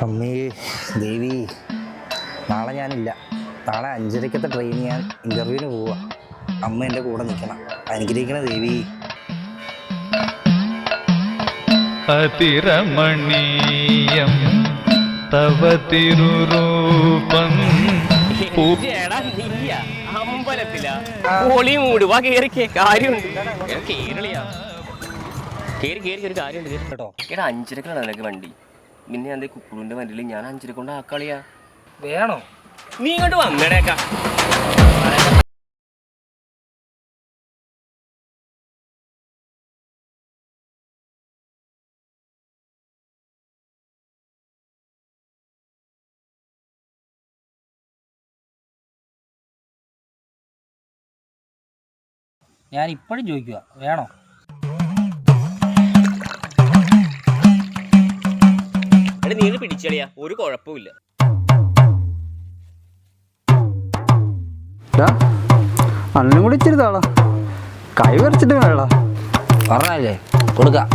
അമ്മേ ദേവി, നാളെ ഞാനില്ല. നാളെ 5:30 ട്രെയിനിന് ഞാൻ ഇൻ്റർവ്യൂവിന് പോവുക. അമ്മ എൻ്റെ കൂടെ നിൽക്കണം. അനുഗ്രഹിക്കണ ദേവി. അതിരമണീയം തവ തിരുരൂപം അമ്പലത്തില മൂട് വാ കേറിക്കേ കാര്യമുണ്ട്. കേരളിയാ കേറി ഒരു കാര്യമുണ്ട് കേട്ടോ. 5:30 നിനക്ക് വണ്ടി. പിന്നെ ഞാൻ കുക്കുളിന്റെ വണ്ടിയിൽ ഞാൻ 5:30 കൊണ്ട് ആക്കളിയാ വേണോ? നീ ഇങ്ങോട്ട് വന്നേടേക്കാ. ഞാൻ ഇപ്പോഴും ചോദിക്കുക, വേണോ? നീ പിടിച്ചളിയാ, ഒരു കുഴപ്പമില്ല. അന്നും കൂടി ഇച്ചിരി താളാ, കൈ വരച്ചിട്ട് വേണ പറഞ്ഞല്ലേ കൊടുക്കാം.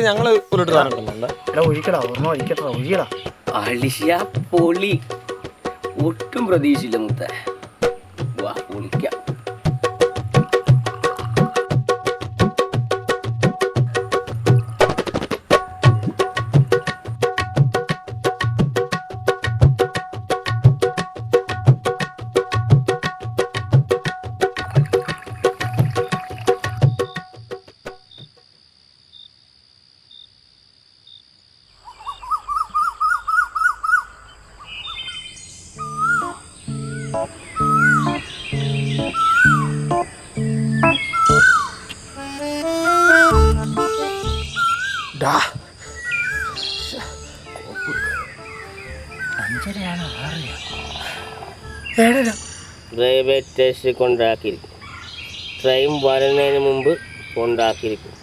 ഞങ്ങള് അളിഷ്യ പൊളി, ഒട്ടും പ്രതീക്ഷയില്ല മുത്ത. വാ പൊളിക്കാം. റെയിൽവേ സ്റ്റേഷനിൽ കൊണ്ടാക്കിയിരിക്കും. ട്രെയിൻ വരുന്നതിന് മുമ്പ് കൊണ്ടാക്കിയിരിക്കും.